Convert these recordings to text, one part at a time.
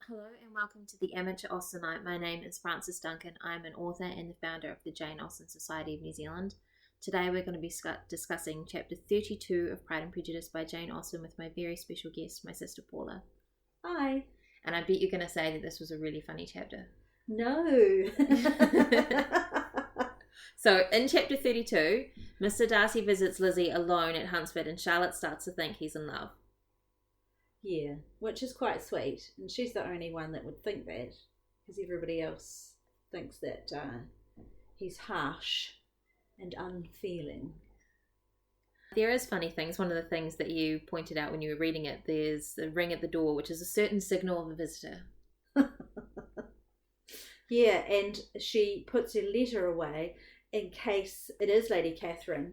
Hello and welcome to the Amateur Austenite. My name is Frances Duncan. I'm an author and the founder of the Jane Austen Society of New Zealand. Today we're going to be discussing chapter 32 of Pride and Prejudice by Jane Austen with my very special guest, my sister Paula. Hi. And I bet you're going to say that this was a really funny chapter. No. So in chapter 32, Mr Darcy visits Lizzie alone at Hunsford and Charlotte starts to think he's in love. Yeah, which is quite sweet. And she's the only one that would think that, because everybody else thinks that he's harsh and unfeeling. There is funny things. One of the things that you pointed out when you were reading it, there's a ring at the door, which is a certain signal of a visitor. Yeah, and she puts her letter away in case it is Lady Catherine.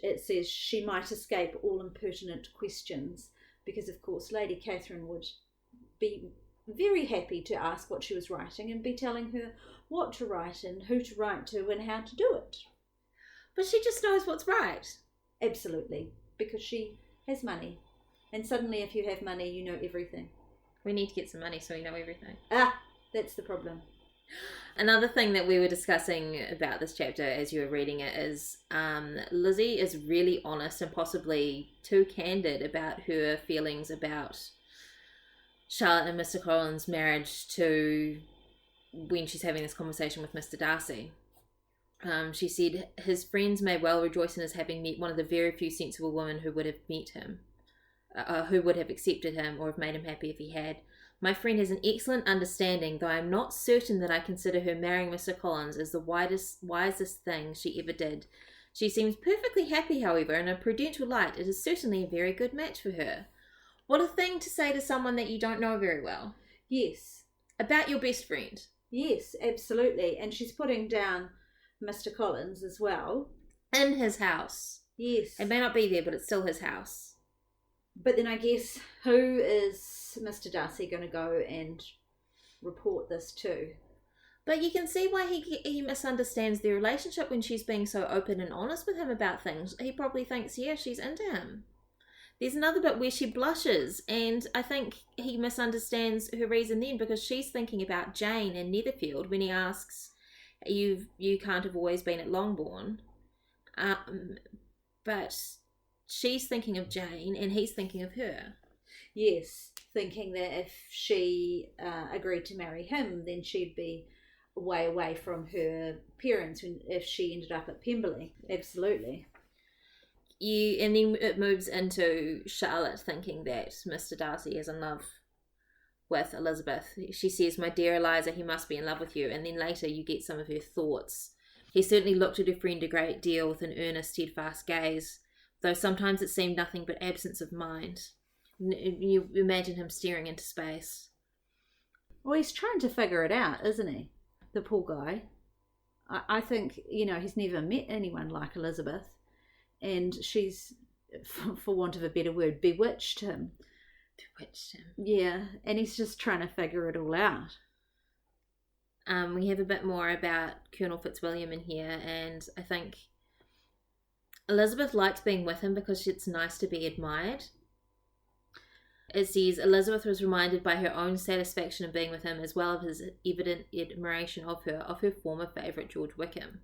It says she might escape all impertinent questions, because of course Lady Catherine would be very happy to ask what she was writing and be telling her what to write and who to write to and how to do it. But she just knows what's right. Absolutely, because she has money. And suddenly if you have money, you know everything. We need to get some money so we know everything. That's the problem. Another thing that we were discussing about this chapter as you were reading it is Lizzie is really honest and possibly too candid about her feelings about Charlotte and Mr Collins' marriage to when she's having this conversation with Mr Darcy. She said, his friends may well rejoice in his having met one of the very few sensible women who would have met him, who would have accepted him or have made him happy if he had. My friend has an excellent understanding, though I am not certain that I consider her marrying Mr Collins as the wisest thing she ever did. She seems perfectly happy, however, in a prudential light. It is certainly a very good match for her. What a thing to say to someone that you don't know very well. Yes. About your best friend. Yes, absolutely. And she's putting down Mr Collins as well. In his house. Yes. It may not be there, but it's still his house. But then I guess, who is Mr Darcy going to go and report this to? But you can see why he misunderstands their relationship when she's being so open and honest with him about things. He probably thinks, yeah, she's into him. There's another bit where she blushes, and I think he misunderstands her reason then, because she's thinking about Jane and Netherfield when he asks, you can't have always been at Longbourn. But she's thinking of Jane and he's thinking of her. Yes, thinking that if she agreed to marry him, then she'd be way away from her parents if she ended up at Pemberley. Absolutely. And then it moves into Charlotte thinking that Mr Darcy is in love with Elizabeth. She says, my dear Eliza, he must be in love with you. And then later you get some of her thoughts. He certainly looked at her friend a great deal with an earnest, steadfast gaze, though sometimes it seemed nothing but absence of mind. You imagine him staring into space. Well, he's trying to figure it out, isn't he? The poor guy. I think, he's never met anyone like Elizabeth. And she's, for want of a better word, bewitched him. Bewitched him. Yeah, and he's just trying to figure it all out. We have a bit more about Colonel Fitzwilliam in here, and I think Elizabeth likes being with him because it's nice to be admired. It says, Elizabeth was reminded by her own satisfaction of being with him, as well as his evident admiration of her former favourite George Wickham.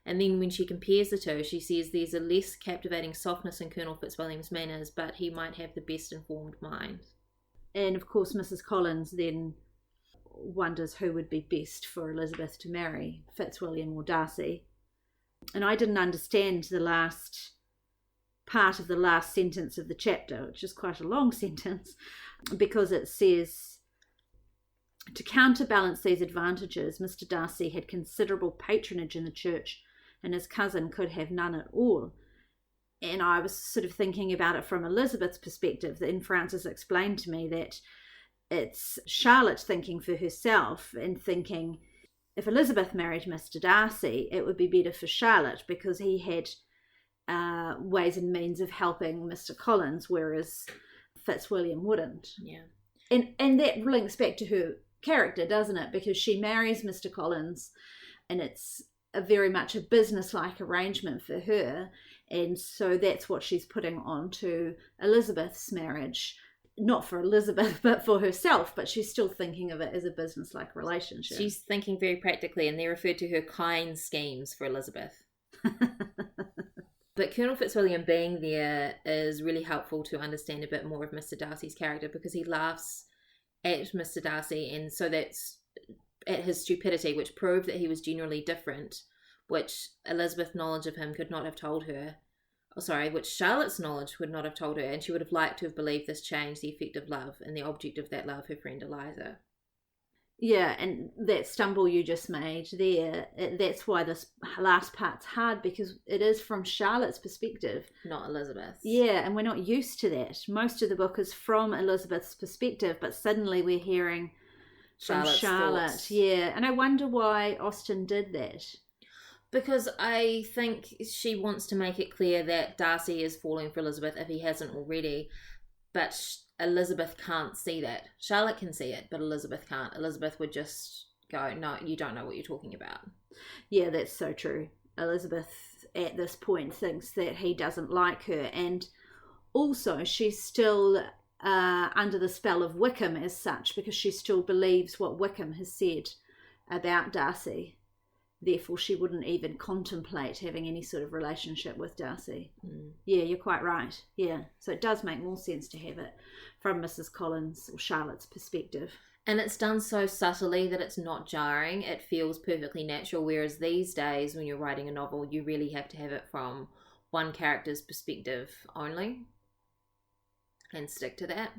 And then when she compares the two, she says there's a less captivating softness in Colonel Fitzwilliam's manners, but he might have the best informed mind. And of course Mrs Collins then wonders who would be best for Elizabeth to marry, Fitzwilliam or Darcy. And I didn't understand the last part of the last sentence of the chapter, which is quite a long sentence, because it says, to counterbalance these advantages, Mr Darcy had considerable patronage in the church, and his cousin could have none at all. And I was sort of thinking about it from Elizabeth's perspective. Then Frances explained to me that it's Charlotte thinking for herself and thinking, if Elizabeth married Mr Darcy, it would be better for Charlotte because he had ways and means of helping Mr Collins, whereas Fitzwilliam wouldn't. Yeah. And that links back to her character, doesn't it? Because she marries Mr Collins and it's a very much a business-like arrangement for her, and so that's what she's putting on to Elizabeth's marriage. not for Elizabeth, but for herself, but she's still thinking of it as a business-like relationship. She's thinking very practically, and they refer to her kind schemes for Elizabeth. But Colonel Fitzwilliam being there is really helpful to understand a bit more of Mr. Darcy's character, because he laughs at Mr. Darcy, and so that's at his stupidity, which proved that he was genuinely different, which Elizabeth's knowledge of him could not have told her. Which Charlotte's knowledge would not have told her, and she would have liked to have believed this changed the effect of love, and the object of that love, her friend Eliza. Yeah, and that stumble you just made there, that's why this last part's hard, because it is from Charlotte's perspective. Not Elizabeth's. Yeah, and we're not used to that. Most of the book is from Elizabeth's perspective, but suddenly we're hearing from Charlotte. Thoughts. Yeah, and I wonder why Austen did that. Because I think she wants to make it clear that Darcy is falling for Elizabeth if he hasn't already, but Elizabeth can't see that. Charlotte can see it, but Elizabeth can't. Elizabeth would just go, no, you don't know what you're talking about. Yeah, that's so true. Elizabeth at this point thinks that he doesn't like her, and also she's still under the spell of Wickham as such, because she still believes what Wickham has said about Darcy. Therefore, she wouldn't even contemplate having any sort of relationship with Darcy. Yeah, you're quite right. Yeah, so it does make more sense to have it from Mrs. Collins or Charlotte's perspective. And it's done so subtly that it's not jarring. It feels perfectly natural, whereas these days when you're writing a novel, you really have to have it from one character's perspective only and stick to that.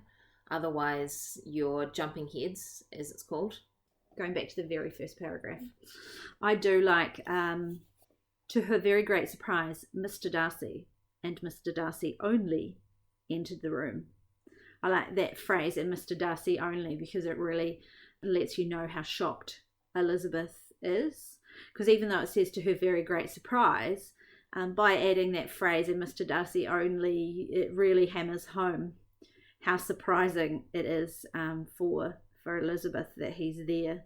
Otherwise, you're jumping heads, as it's called. Going back to the very first paragraph, I do like, to her very great surprise, Mr. Darcy and Mr. Darcy only entered the room. I like that phrase, and Mr. Darcy only, because it really lets you know how shocked Elizabeth is. Because even though it says to her very great surprise, by adding that phrase, and Mr. Darcy only, it really hammers home how surprising it is for Elizabeth that he's there.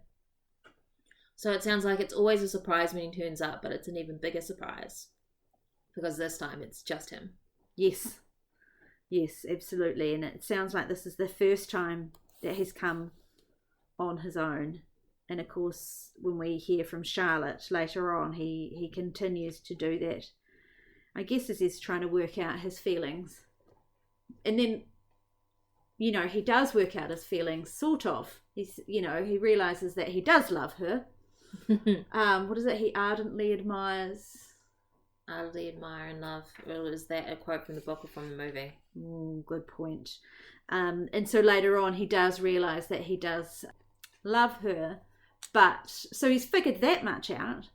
So it sounds like it's always a surprise when he turns up, but it's an even bigger surprise because this time it's just him. Yes, absolutely. And it sounds like this is the first time that he's come on his own. And of course, when we hear from Charlotte later on, he continues to do that. I guess as he's trying to work out his feelings. And then, he does work out his feelings, sort of. He realizes that he does love her. What is it? He ardently admires. Ardently admire and love. Well, is that a quote from the book or from the movie? Good point. And so later on, he does realize that he does love her. But so he's figured that much out,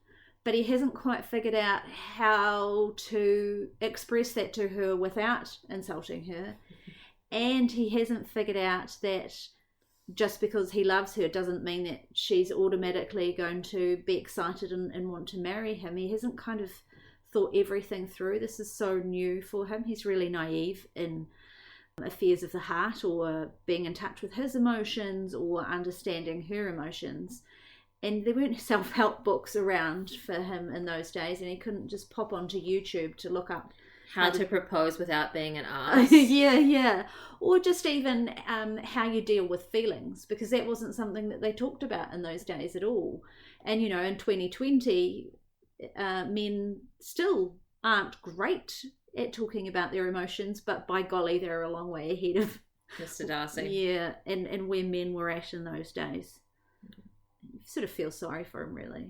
but he hasn't quite figured out how to express that to her without insulting her. And he hasn't figured out that just because he loves her doesn't mean that she's automatically going to be excited and want to marry him. He hasn't kind of thought everything through. This is so new for him. He's really naive in affairs of the heart, or being in touch with his emotions, or understanding her emotions. And there weren't self-help books around for him in those days, and he couldn't just pop onto YouTube to look up how to propose without being an ass. Yeah. Or just even how you deal with feelings, because that wasn't something that they talked about in those days at all. And, in 2020, men still aren't great at talking about their emotions, but by golly, they're a long way ahead of Mr. Darcy. Yeah, and where men were at in those days. You sort of feel sorry for him, really.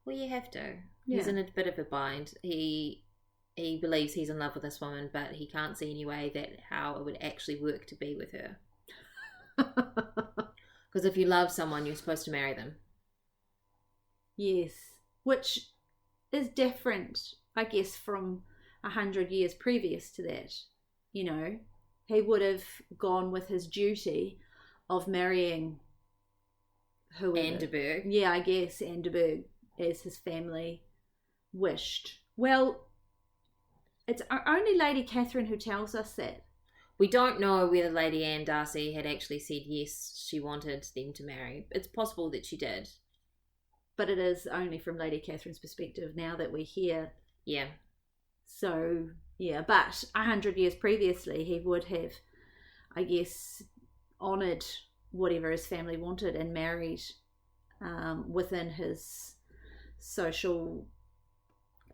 Well, you have to. Yeah. He's in a bit of a bind. He believes he's in love with this woman, but he can't see any way that how it would actually work to be with her. Because if you love someone, you're supposed to marry them. Yes, which is different, I guess, from 100 years previous to that. He would have gone with his duty of marrying whoever. Anderberg. Yeah, I guess Anderberg, as his family wished. Well, it's only Lady Catherine who tells us that. We don't know whether Lady Anne Darcy had actually said yes, she wanted them to marry. It's possible that she did. But it is only from Lady Catherine's perspective now that we hear. Yeah. So, yeah, but 100 years previously, he would have, I guess, honoured whatever his family wanted and married within his social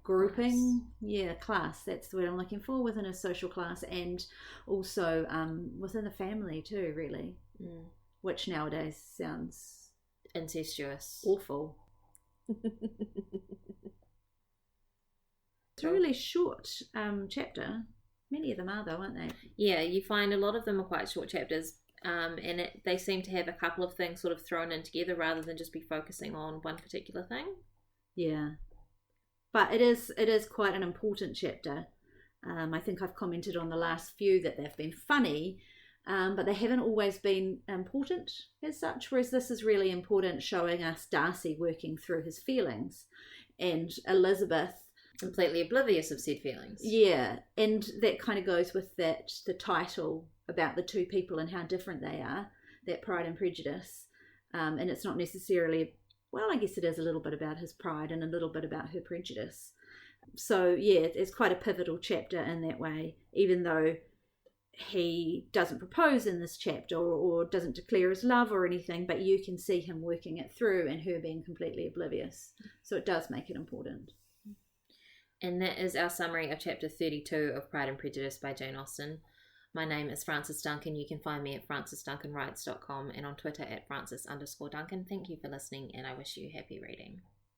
grouping, class, that's the word I'm looking for, within a social class, and also within the family too, really, which nowadays sounds incestuous, awful. It's a really short chapter. Many of them are, though, aren't they? Yeah, you find a lot of them are quite short chapters, and they seem to have a couple of things sort of thrown in together rather than just be focusing on one particular thing. Yeah. But it is quite an important chapter. I think I've commented on the last few that they've been funny, but they haven't always been important as such, whereas this is really important, showing us Darcy working through his feelings and Elizabeth completely oblivious of said feelings. Yeah, and that kind of goes with the title about the two people and how different they are, that Pride and Prejudice. And it's not necessarily, well, I guess it is a little bit about his pride and a little bit about her prejudice. So, yeah, it's quite a pivotal chapter in that way, even though he doesn't propose in this chapter or doesn't declare his love or anything, but you can see him working it through and her being completely oblivious. So it does make it important. And that is our summary of chapter 32 of Pride and Prejudice by Jane Austen. My name is Frances Duncan. You can find me at francesduncanwrites.com and on Twitter at Frances_Duncan. Thank you for listening, and I wish you happy reading.